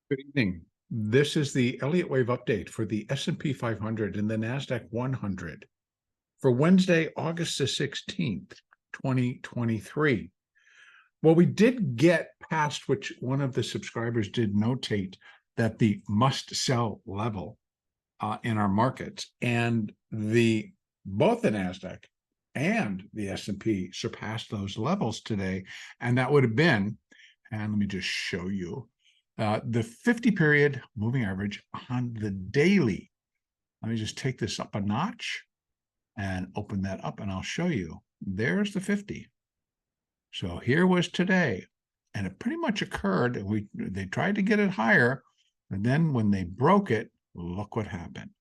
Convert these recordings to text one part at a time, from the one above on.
Good evening. This is the Elliott wave update for the S&P 500 and the Nasdaq 100 for Wednesday, August the 16th, 2023. Well, we did get past which one of the subscribers did notate that the must sell level in our markets, and both the Nasdaq and the S&P surpassed those levels today, and that would have been, and let me just show you, the 50 period moving average on the daily. Let me just take this up a notch and open that up, and I'll show you. There's the 50. So here was today, and it pretty much occurred. They tried to get it higher, and then when they broke it, look what happened.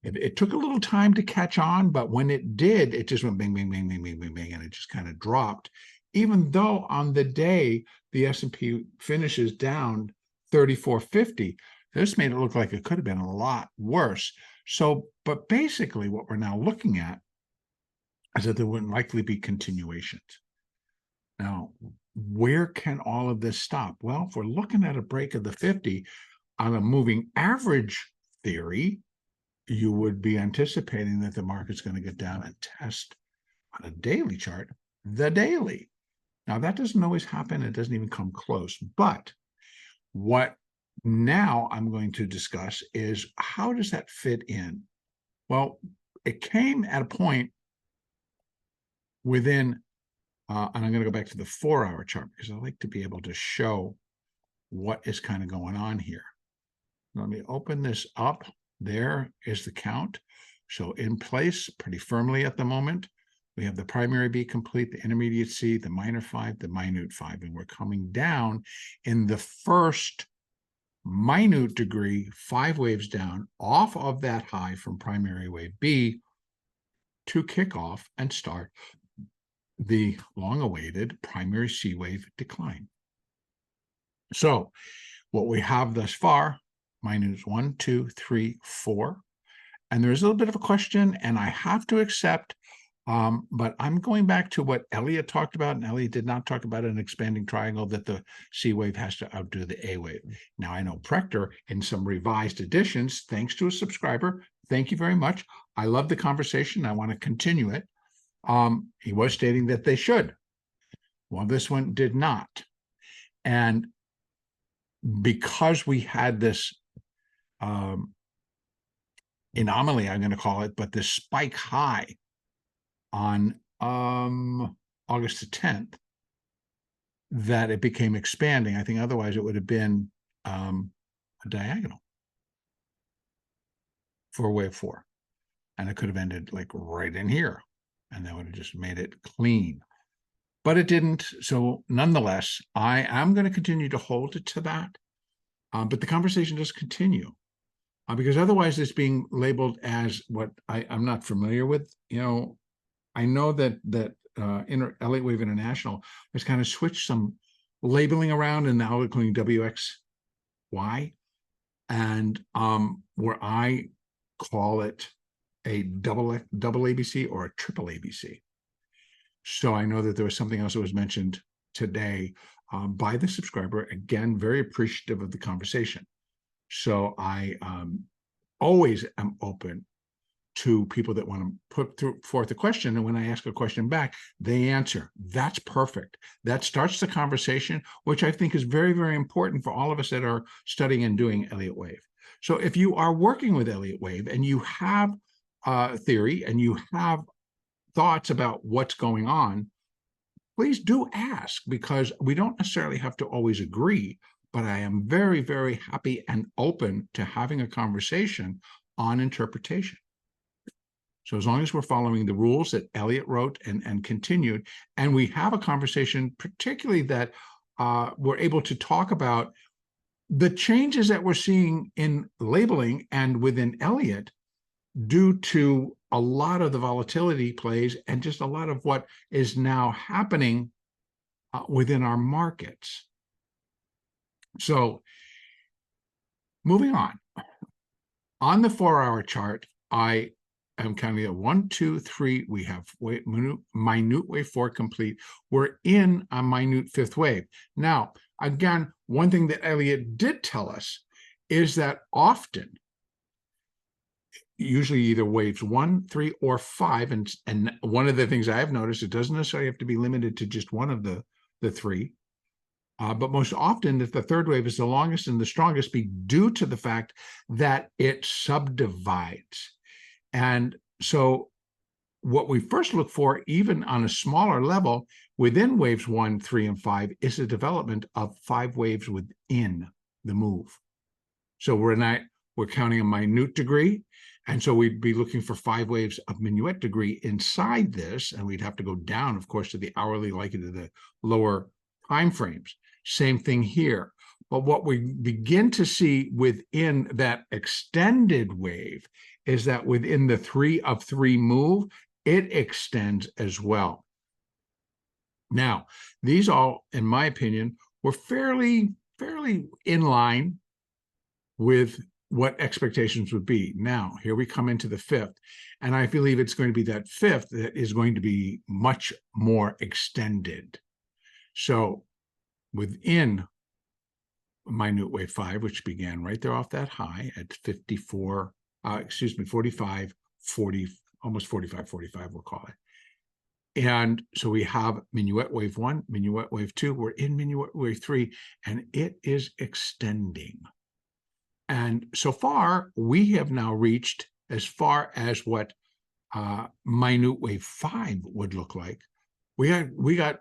It took a little time to catch on, but when it did, it just went bang, bang, bang, bang, bang, bang, bang, and it just kind of dropped. Even though on the day the S&P finishes down 3450, this made it look like it could have been a lot worse. So, but basically what we're now looking at is that there wouldn't likely be continuations. Now, where can all of this stop? Well, if we're looking at a break of the 50 on a moving average theory, you would be anticipating that the market's going to get down and test on a daily chart, the daily. Now, that doesn't always happen. It doesn't even come close. But what now I'm going to discuss is how does that fit in? Well, it came at a point within, and I'm going to go back to the 4-hour chart because I like to be able to show what is kind of going on here. Let me open this up. There is the count. So in place pretty firmly at the moment. We have the primary B complete, the intermediate C, the minor 5, the minute 5, and we're coming down in the first minute degree, 5 waves down off of that high from primary wave B to kick off and start the long-awaited primary C wave decline. So what we have thus far, minutes 1, 2, 3, 4. And there's a little bit of a question, and I have to accept, but I'm going back to what Elliott talked about, and Elliott did not talk about an expanding triangle, that the C wave has to outdo the A wave. Now, I know Prechter, in some revised editions, thanks to a subscriber, thank you very much. I love the conversation. I want to continue it. He was stating that they should. Well, this one did not. And because we had this anomaly, I'm going to call it, but this spike high on August the 10th, that it became expanding. I think otherwise it would have been a diagonal for wave 4. And it could have ended like right in here. And that would have just made it clean. But it didn't. So nonetheless, I am going to continue to hold it to that. But the conversation does continue. Because otherwise it's being labeled as what I'm not familiar with. You know, I know that Elliott Wave International has kind of switched some labeling around, and now including WXY, and where I call it a double ABC or a triple ABC. So I know that there was something else that was mentioned today by the subscriber. Again, very appreciative of the conversation. So I always am open to people that want to put forth a question. And when I ask a question back, they answer. That's perfect. That starts the conversation, which I think is very, very important for all of us that are studying and doing Elliott Wave. So if you are working with Elliott Wave and you have theory and you have thoughts about what's going on, please do ask, because we don't necessarily have to always agree. But I am very, very happy and open to having a conversation on interpretation. So as long as we're following the rules that Elliott wrote and continued, and we have a conversation, particularly that we're able to talk about the changes that we're seeing in labeling and within Elliott due to a lot of the volatility plays and just a lot of what is now happening within our markets. So moving on the 4-hour chart, I am counting at 1, 2, 3. We have minute wave 4 complete. We're in a minute 5th wave. Now, again, one thing that Elliott did tell us is that often, usually either waves 1, 3, or 5, and one of the things I have noticed, it doesn't necessarily have to be limited to just one of the three, but most often that the third wave is the longest and the strongest be due to the fact that it subdivides. And so what we first look for, even on a smaller level, within waves 1, 3, and 5, is the development of 5 waves within the move. So we're counting a minute degree, and so we'd be looking for 5 waves of minuet degree inside this, and we'd have to go down, of course, to the hourly, like to the lower time frames. Same thing here. But what we begin to see within that extended wave is that within the 3 of 3 move, it extends as well. Now, these all, in my opinion, were fairly in line with what expectations would be. Now, here we come into the 5th, and I believe it's going to be that 5th that is going to be much more extended. So within minute wave 5, which began right there off that high at 45, 40, almost 45, we'll call it. And so we have minuet wave 1, minuet wave 2, we're in minuet wave 3, and it is extending. And so far, we have now reached as far as what minute wave 5 would look like. We got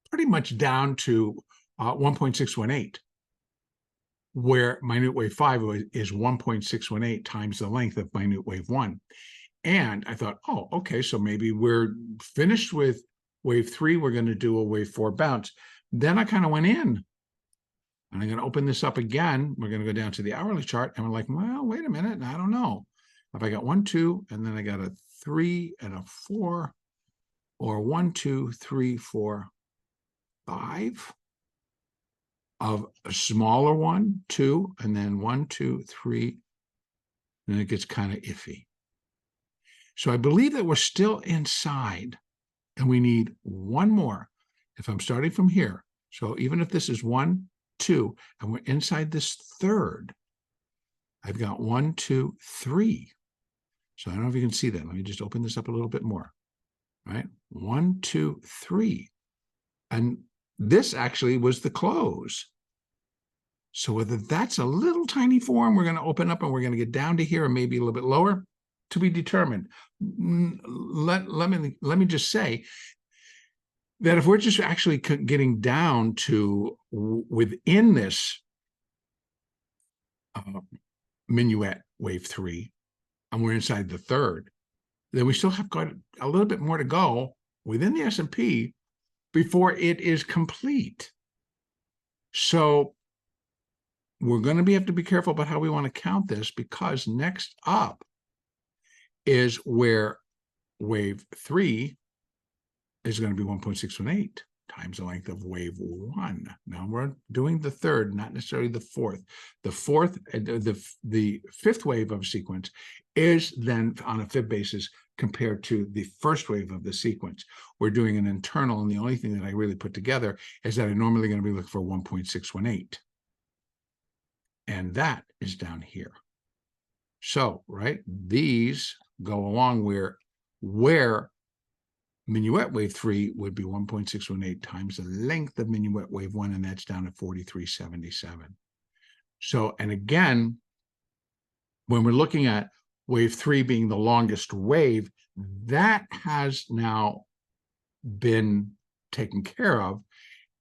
pretty much down to 1.618, where minute wave 5 is 1.618 times the length of minute wave 1. And I thought, oh, okay, so maybe we're finished with wave 3. We're going to do a wave 4 bounce. Then I kind of went in, and I'm going to open this up again. We're going to go down to the hourly chart, and we're like, well, wait a minute. I don't know if I got 1, 2, and then I got a 3 and a 4, or 1, 2, 3, 4, 5 of a smaller 1, 2, and then 1, 2, 3, and it gets kind of iffy. So I believe that we're still inside, and we need one more. If I'm starting from here, so even if this is 1, 2, and we're inside this third, I've got 1, 2, 3. So I don't know if you can see that. Let me just open this up a little bit more. All right, 1, 2, 3, and this actually was the close. So whether that's a little tiny form, we're going to open up and we're going to get down to here, and maybe a little bit lower, to be determined. Let me just say that if we're just actually getting down to within this minuet wave 3, and we're inside the third, then we still have got a little bit more to go within the S&P before it is complete. So we're going to have to be careful about how we want to count this, because next up is where wave 3 is going to be 1.618 times the length of wave 1. Now we're doing the third, not necessarily the fourth. The fourth, the 5th wave of sequence is then on a fib basis compared to the first wave of the sequence. We're doing an internal, and the only thing that I really put together is that I'm normally going to be looking for 1.618. And that is down here. So, right, these go along where minuet wave 3 would be 1.618 times the length of minuet wave 1, and that's down at 43.77. So, and again, when we're looking at wave 3 being the longest wave, that has now been taken care of,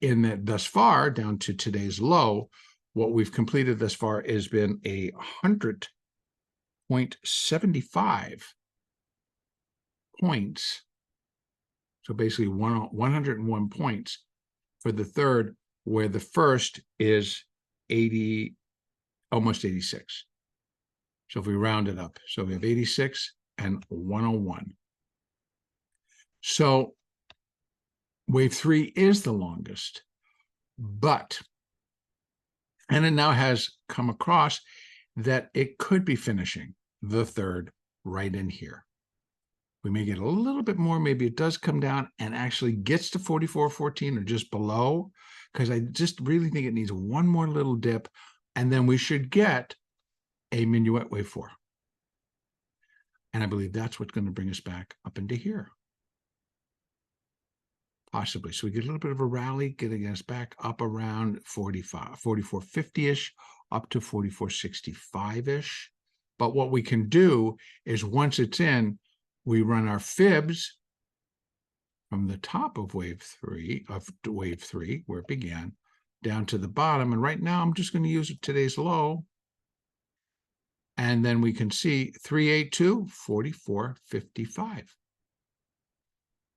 in that thus far, down to today's low, what we've completed thus far has been a 100.75 points. So basically 101 points for the third, where the first is 80, almost 86. So if we round it up, so we have 86 and 101. So wave 3 is the longest, and it now has come across that it could be finishing the third right in here, We may get a little bit more. Maybe it does come down and actually gets to 44.14 or just below, because I just really think it needs one more little dip, and then we should get a minuette wave 4. And I believe that's what's going to bring us back up into here. Possibly. So we get a little bit of a rally, getting us back up around 44.50-ish, up to 44.65-ish. But what we can do is once it's in, we run our fibs from the top of wave 3, where it began, down to the bottom. And right now I'm just going to use today's low. And then we can see 382, 44.55.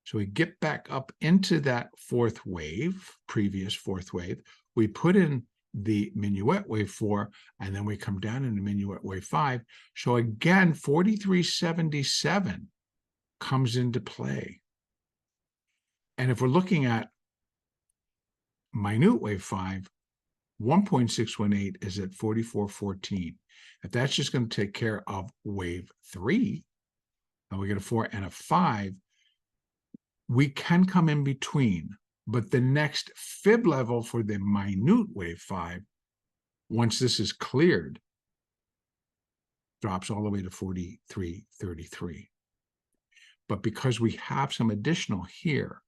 So we get back up into that fourth wave, previous fourth wave. We put in the minuette wave 4, and then we come down into minuette wave 5. So again, 43.77 comes into play. And if we're looking at minute wave 5, 1.618 is at 44.14. If that's just going to take care of wave 3, and we get a 4 and a 5, we can come in between. But the next fib level for the minute wave 5, once this is cleared, drops all the way to 43.33. But because we have some additional here,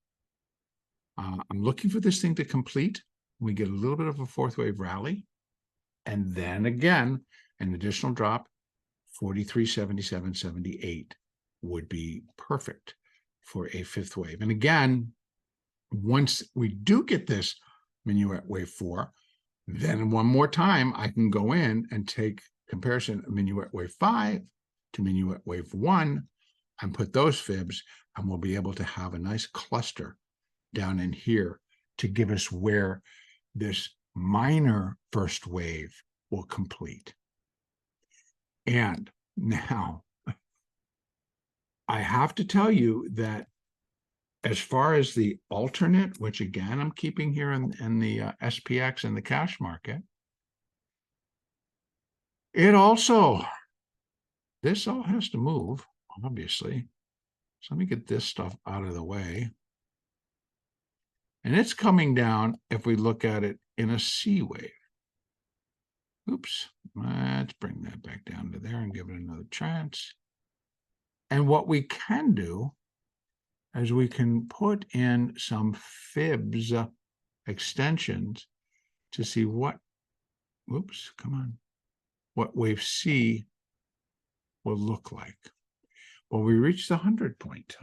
I'm looking for this thing to complete. We get a little bit of a fourth wave rally, and then again, an additional drop, 43.77.78 would be perfect for a fifth wave. And again, once we do get this minuette wave 4, then one more time I can go in and take comparison of minuette wave 5 to minuette wave 1 and put those fibs, and we'll be able to have a nice cluster down in here to give us where this minor first wave will complete. And now I have to tell you that as far as the alternate, which again I'm keeping here in the SPX and the cash market, it also, this all has to move, obviously. So let me get this stuff out of the way. And it's coming down if we look at it in a C wave. Oops, let's bring that back down to there and give it another chance. And what we can do is we can put in some fibs extensions to see what, whoops, come on, what wave C will look like. Well, we reached the 100% point.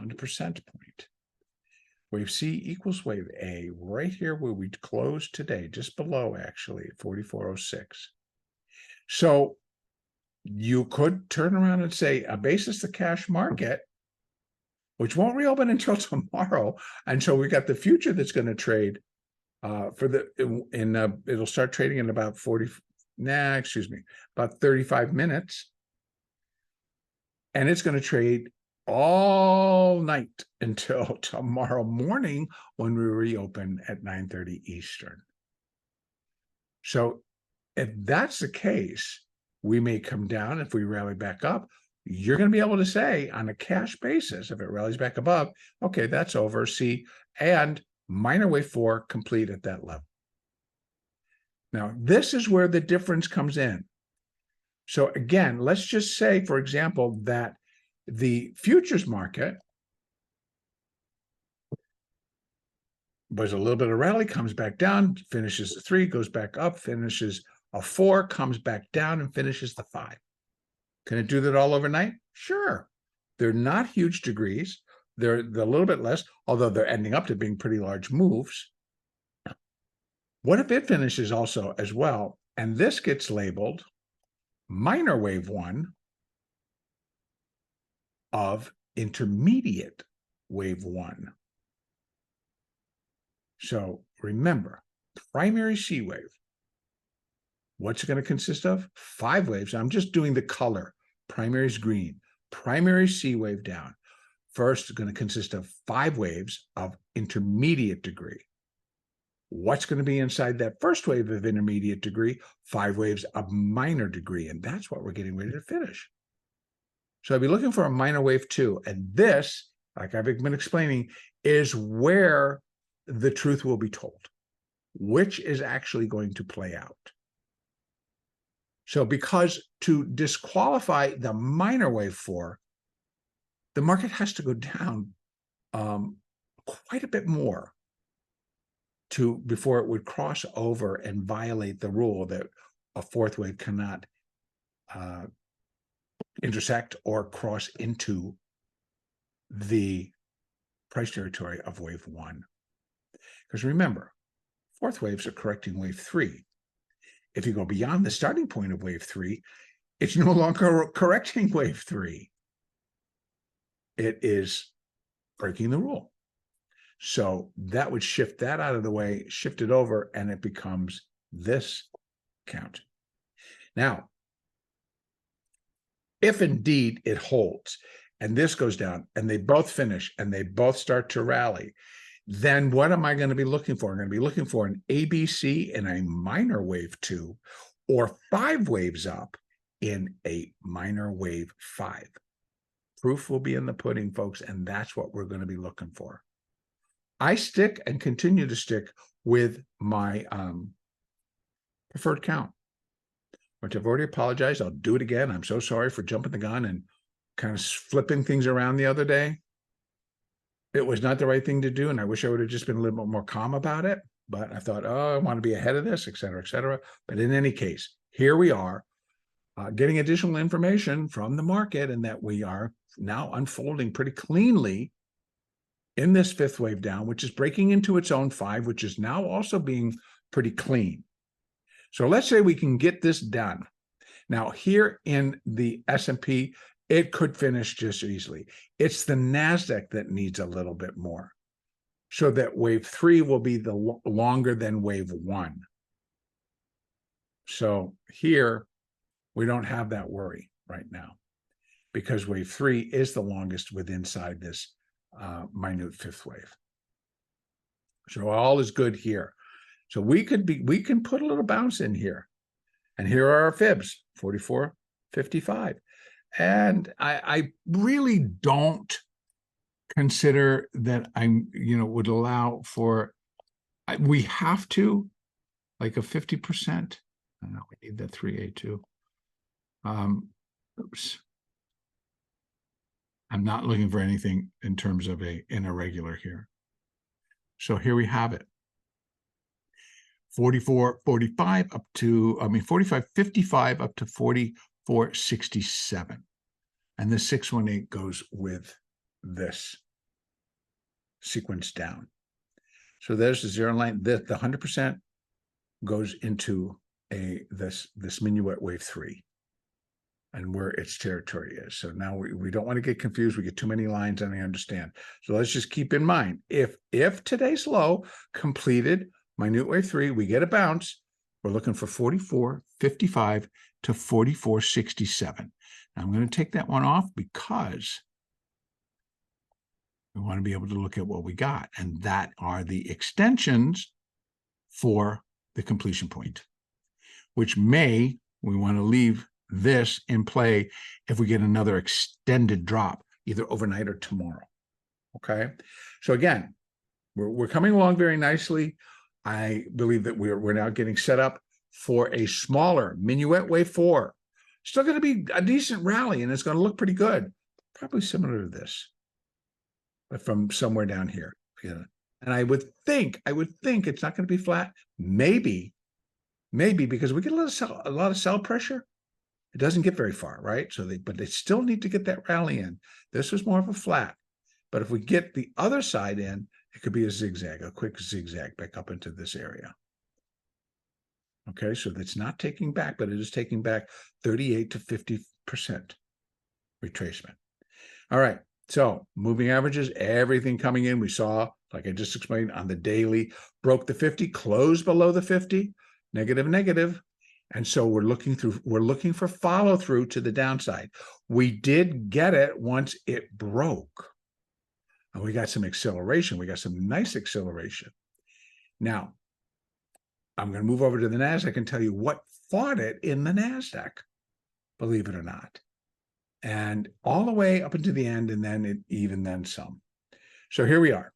Wave C equals wave A right here where we closed today, just below actually at 44.06. So you could turn around and say a basis the cash market, which won't reopen until tomorrow. And so we got the future that's going to trade it'll start trading in about about 35 minutes. And it's going to trade all night until tomorrow morning when we reopen at 9:30 Eastern. So if that's the case, we may come down. If we rally back up, you're going to be able to say on a cash basis, if it rallies back above, okay, that's over. See, and minor wave 4 complete at that level. Now, this is where the difference comes in. So again, let's just say, for example, that the futures market was a little bit of rally, comes back down, finishes a 3, goes back up, finishes a 4, comes back down, and finishes the 5. Can it do that all overnight? Sure. They're not huge degrees. They're a little bit less, although they're ending up to being pretty large moves. What if it finishes also as well, and this gets labeled minor wave 1 of intermediate wave 1? So remember, primary C wave. What's it going to consist of? 5 waves. I'm just doing the color. Primary is green. Primary C wave down. First, it's going to consist of 5 waves of intermediate degree. What's going to be inside that first wave of intermediate degree? 5 waves of minor degree. And that's what we're getting ready to finish. So I'd be looking for a minor wave 2. And this, like I've been explaining, is where the truth will be told, which is actually going to play out. So because to disqualify the minor wave 4, the market has to go down quite a bit more before it would cross over and violate the rule that a fourth wave cannot intersect or cross into the price territory of wave 1. Because remember, fourth waves are correcting wave 3. If you go beyond the starting point of wave 3, it's no longer correcting wave 3. It is breaking the rule. So that would shift that out of the way, shift it over, and it becomes this count. Now, if indeed it holds and this goes down and they both finish and they both start to rally, then what am I going to be looking for? I'm going to be looking for an ABC in a minor wave 2 or 5 waves up in a minor wave 5. Proof will be in the pudding, folks, and that's what we're going to be looking for. I stick and continue to stick with my preferred count, which I've already apologized. I'll do it again. I'm so sorry for jumping the gun and kind of flipping things around the other day. It was not the right thing to do, and I wish I would have just been a little bit more calm about it. But I thought, oh, I want to be ahead of this, et cetera, et cetera. But in any case, here we are getting additional information from the market, and that we are now unfolding pretty cleanly in this 5th wave down, which is breaking into its own 5, which is now also being pretty clean. So let's say we can get this done. Now, here in the S&P, it could finish just easily. It's the NASDAQ that needs a little bit more, so that wave 3 will be the longer than wave 1. So here, we don't have that worry right now, because wave 3 is the longest inside this minute 5th wave. So all is good here. So we can put a little bounce in here. And here are our fibs, 44.55. And I really don't consider that would allow for, we have to, like a 50%. I know we need that 3A2. Oops. I'm not looking for anything in terms of an irregular here. So here we have it. 44.45 up to, 45.55 up to 44.67. And the 618 goes with this sequence down. So there's the zero line. The 100% goes into this minuet wave 3. And where its territory is. So now we don't want to get confused. We get too many lines, and I understand. So let's just keep in mind, if today's low completed minute wave 3, we get a bounce, we're looking for 44.55 to 44.67. Now I'm going to take that one off because we want to be able to look at what we got, and that are the extensions for the completion point, which we want to leave this in play if we get another extended drop, either overnight or tomorrow. Okay, so again, we're coming along very nicely. I believe that we're now getting set up for a smaller minuet wave 4. Still going to be a decent rally, and it's going to look pretty good, probably similar to this, but from somewhere down here. Yeah. And I would think it's not going to be flat. Maybe because we get a lot of sell pressure. It doesn't get very far, right? But they still need to get that rally in. This was more of a flat. But if we get the other side in, it could be a zigzag, a quick zigzag back up into this area. Okay, so that's not taking back, but it is taking back 38 to 50% retracement. All right, so moving averages, everything coming in. We saw, like I just explained, on the daily, broke the 50, closed below the 50, negative. And so we're looking for follow through to the downside. We did get it once it broke. And we got some acceleration. We got some nice acceleration. Now, I'm going to move over to the NASDAQ and tell you what fought it in the NASDAQ, believe it or not. and all the way up into the end, and then it even then some. So here we are.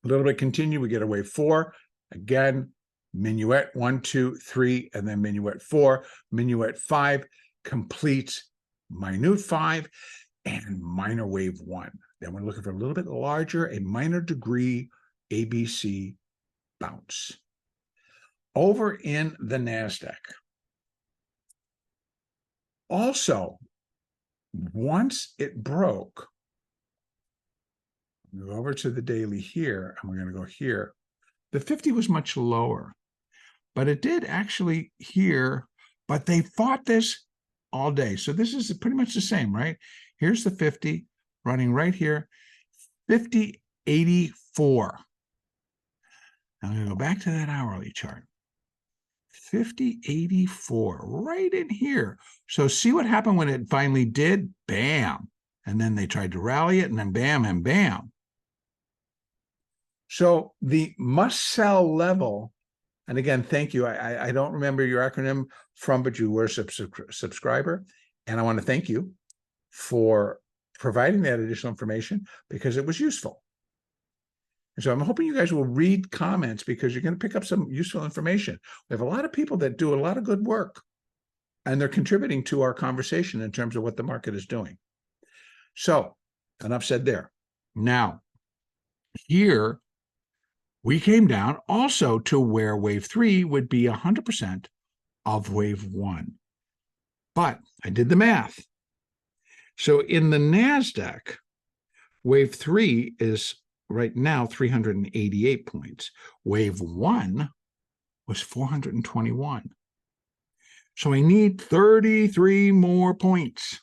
A little bit continue, we get a wave 4. Again, minuette 1, 2, 3, and then minuette 4. Minuette 5 completes minute 5 and minor wave 1. Then we're looking for a little bit larger, a minor degree ABC bounce. Over in the NASDAQ. Also, once it broke, go over to the daily here, and we're going to go here. The 50 was much lower, but it did actually here, but they fought this all day. So this is pretty much the same, right? Here's the 50 running right here, 50.84. Now I'm going to go back to that hourly chart. 50.84 right in here. So see what happened when it finally did? Bam. And then they tried to rally it, and then bam and bam. So the must sell level, and again, thank you. I don't remember your acronym from, but you were a subscriber. And I want to thank you for providing that additional information because it was useful. And so I'm hoping you guys will read comments because you're going to pick up some useful information. We have a lot of people that do a lot of good work, and they're contributing to our conversation in terms of what the market is doing. So enough said there. Now, here we came down also to where wave 3 would be 100% of wave 1. But I did the math. So in the NASDAQ, wave 3 is right now 388 points. Wave 1 was 421. So I need 33 more points.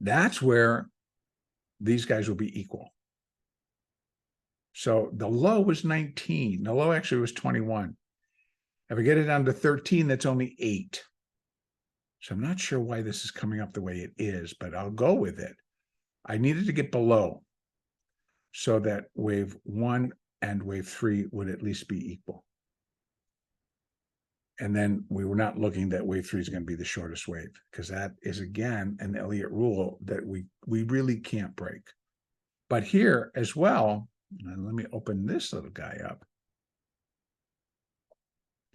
That's where these guys will be equal. So the low was 19. The low actually was 21. If I get it down to 13, that's only 8. So I'm not sure why this is coming up the way it is, but I'll go with it. I needed to get below so that wave 1 and wave 3 would at least be equal. And then we were not looking that wave 3 is going to be the shortest wave, because that is, again, an Elliott rule that we really can't break. But here as well, and let me open this little guy up.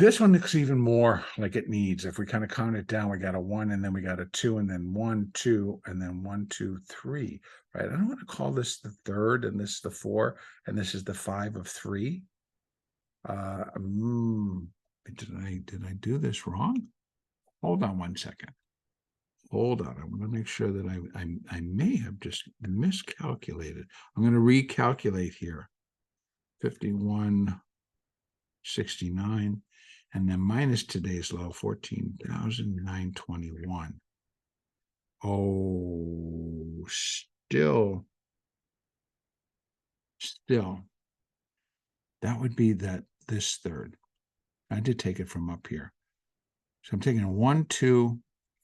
This one looks even more like it needs. If we kind of count it down, we got a 1, and then we got a 2, and then 1, 2, and then 1, 2, 3. Right? I don't want to call this the 3rd, and this is the 4, and this is the 5 of 3. Did I do this wrong? Hold on one second. Hold on. I want to make sure that I may have just miscalculated. I'm going to recalculate here. 51.69, and then minus today's low, 14,921. Oh, still, that would be this 3rd. I did take it from up here. So I'm taking 1, 2,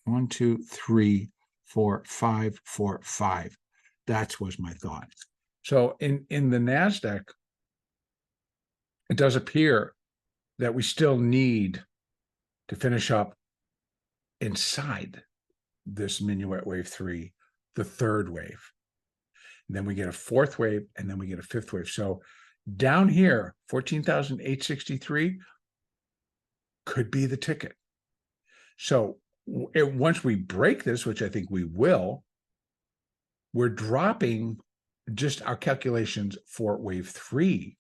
1, 2, 3, 4, 5, 4, 5. That was my thought. So in the NASDAQ, it does appear that we still need to finish up inside this minuette wave 3, the 3rd wave. And then we get a 4th wave, and then we get a 5th wave. So down here, 14,863 could be the ticket. So once we break this, which I think we will, we're dropping just our calculations for wave 3.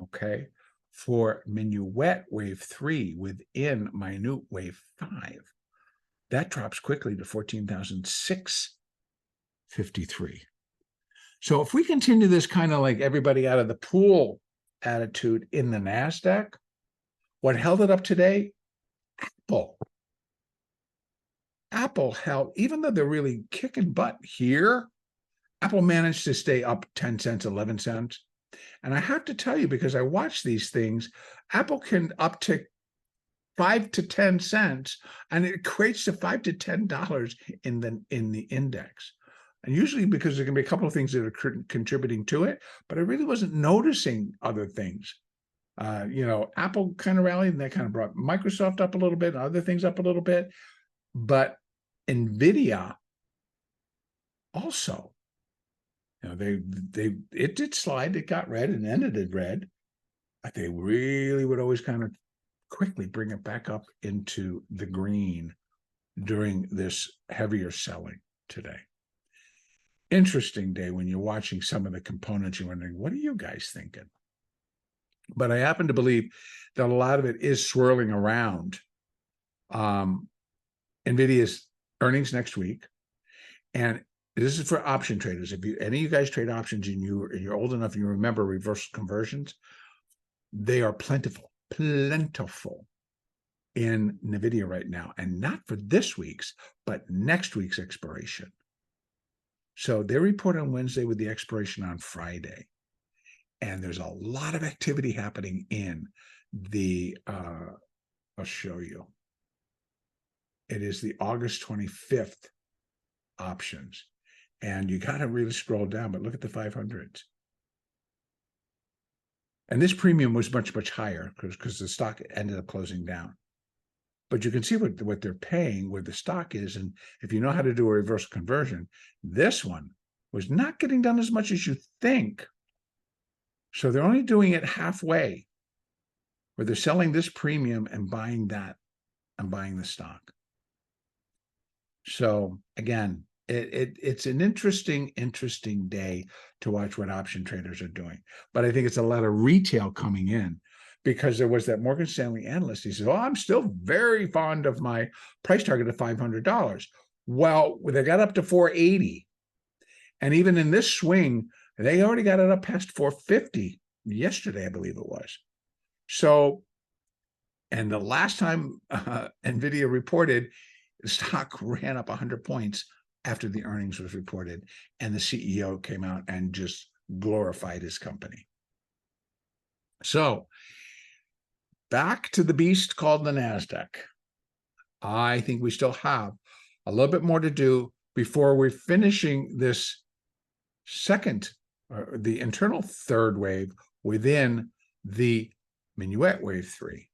Okay, for minuette wave 3 within minute wave 5, that drops quickly to 14,653. So if we continue this kind of like everybody out of the pool attitude in the NASDAQ, what held it up today? Apple held, even though they're really kicking butt here, Apple managed to stay up 10 cents, 11 cents. And I have to tell you, because I watch these things, Apple can uptick 5 to 10 cents, and it equates to $5 to $10 in the index. And usually because there can be a couple of things that are contributing to it, but I really wasn't noticing other things. Apple kind of rallied, and that kind of brought Microsoft up a little bit, and other things up a little bit. But Nvidia also, it did slide. It got red and ended in red. But they really would always kind of quickly bring it back up into the green during this heavier selling today. Interesting day when you're watching some of the components. You're wondering, what are you guys thinking? But I happen to believe that a lot of it is swirling around Nvidia's earnings next week. And this is for option traders. If any of you guys trade options and you're old enough and you remember reversal conversions, they are plentiful in Nvidia right now, and not for this week's, but next week's expiration. So they report on Wednesday with the expiration on Friday. And there's a lot of activity happening in the, I'll show you. It is the August 25th options. And you got to really scroll down, but look at the 500s. And this premium was much, much higher because the stock ended up closing down. But you can see what they're paying, where the stock is. And if you know how to do a reverse conversion, this one was not getting done as much as you think. So they're only doing it halfway, where they're selling this premium and buying that and buying the stock. So again, it's an interesting day to watch what option traders are doing. But I think it's a lot of retail coming in, because there was that Morgan Stanley analyst. He says, "Oh, I'm still very fond of my price target of $500. Well, they got up to 480. And even in this swing, they already got it up past 450 yesterday, I believe it was. So, and the last time Nvidia reported, the stock ran up 100 points after the earnings was reported, and the CEO came out and just glorified his company. So, back to the beast called the NASDAQ. I think we still have a little bit more to do before we're finishing this second, the internal third wave within the minuette wave 3.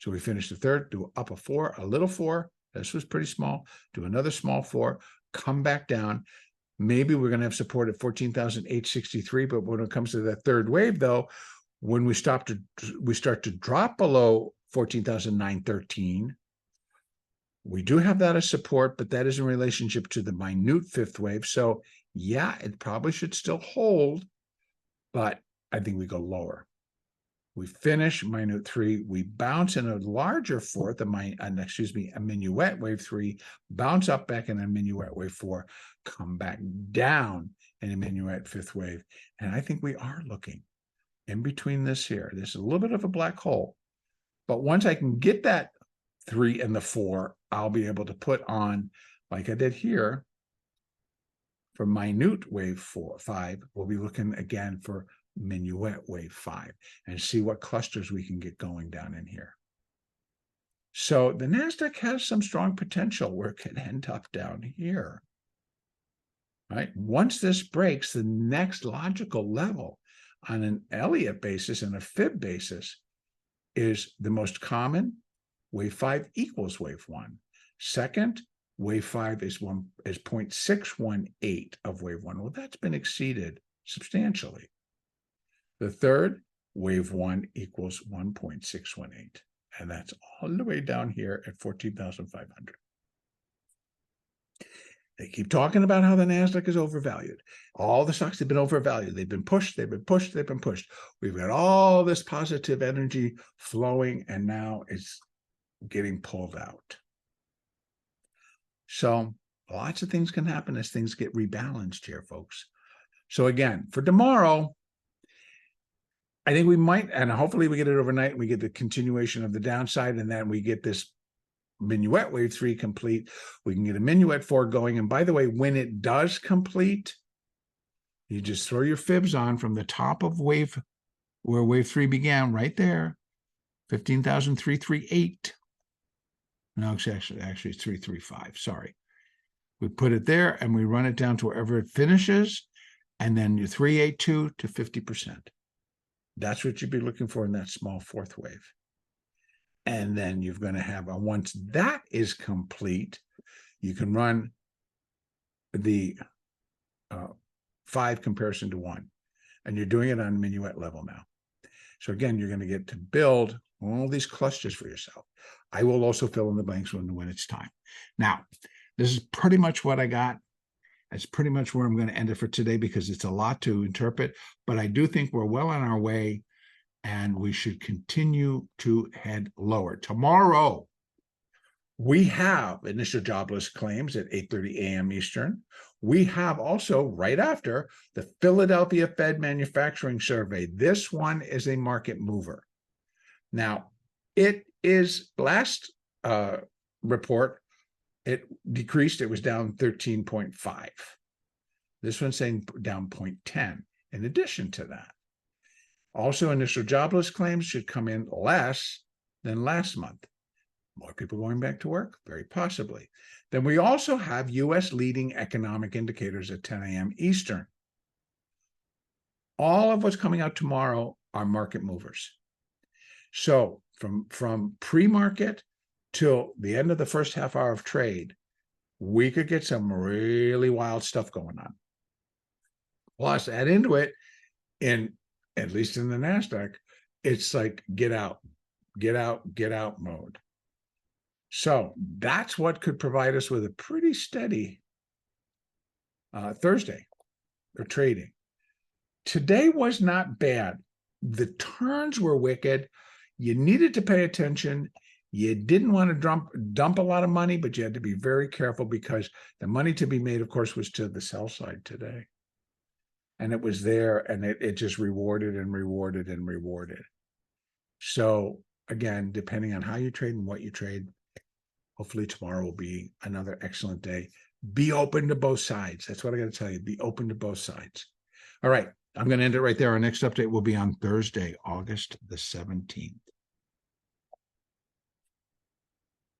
So we finish the third, do up a 4, a little 4. This was pretty small. Do another small 4, come back down. Maybe we're going to have support at 14,863. But when it comes to that third wave, though, when we start to drop below 14,913, we do have that as support, but that is in relationship to the minute fifth wave. So yeah, it probably should still hold, but I think we go lower. We finish minute 3, we bounce in a larger fourth, a minuette wave 3, bounce up back in a minuette wave 4, come back down in a minuette fifth wave. And I think we are looking in between this here. This is a little bit of a black hole. But once I can get that 3 and the 4, I'll be able to put on, like I did here, for minute wave 5, we'll be looking again for minuette wave 5 and see what clusters we can get going down in here. So the NASDAQ has some strong potential where it can end up down here. Right? Once this breaks, the next logical level on an Elliott basis and a fib basis is the most common. Wave 5 equals wave 1. Second, wave 5 is 0.618 of wave 1. Well, that's been exceeded substantially. The third, wave 1 equals 1.618. And that's all the way down here at 14,500. They keep talking about how the NASDAQ is overvalued. All the stocks have been overvalued. They've been pushed, they've been pushed, they've been pushed. We've got all this positive energy flowing, and now it's getting pulled out. So lots of things can happen as things get rebalanced here, folks. So again, for tomorrow, I think we might, and hopefully we get it overnight, and we get the continuation of the downside, and then we get this minuette wave 3 complete. We can get a minuette 4 going. And by the way, when it does complete, you just throw your fibs on from the top of wave, where wave 3 began, right there, 15,338. No, it's actually it's 335. Sorry. We put it there and we run it down to wherever it finishes, and then you 382 to 50%. That's what you'd be looking for in that small fourth wave. And then you're going to have, once that is complete, You can run the 5 comparison to 1, and you're doing it on minuette level now. So again, you're going to get to build all these clusters for yourself. I will also fill in the blanks when it's time. Now, this is pretty much what I got. That's pretty much where I'm going to end it for today because it's a lot to interpret, but I do think we're well on our way and we should continue to head lower. Tomorrow, we have initial jobless claims at 8:30 a.m. Eastern. We have also, right after, the Philadelphia Fed Manufacturing Survey. This one is a market mover. Now, it is last report, it decreased. It was down 13.5. This one's saying down 0.10 in addition to that. Also, initial jobless claims should come in less than last month. More people going back to work? Very possibly. Then we also have U.S. leading economic indicators at 10 a.m. Eastern. All of what's coming out tomorrow are market movers. So from pre-market till the end of the first half hour of trade, we could get some really wild stuff going on. Plus, add into it, at least in the NASDAQ, it's like get out mode. So that's what could provide us with a pretty steady Thursday or trading. Today was not bad. The turns were wicked. You needed to pay attention. You didn't want to dump a lot of money, but you had to be very careful because the money to be made, of course, was to the sell side today. And it was there, and it just rewarded and rewarded and rewarded. So again, depending on how you trade and what you trade, hopefully tomorrow will be another excellent day. Be open to both sides. That's what I got to tell you. Be open to both sides. All right. I'm going to end it right there. Our next update will be on Thursday, August the 17th.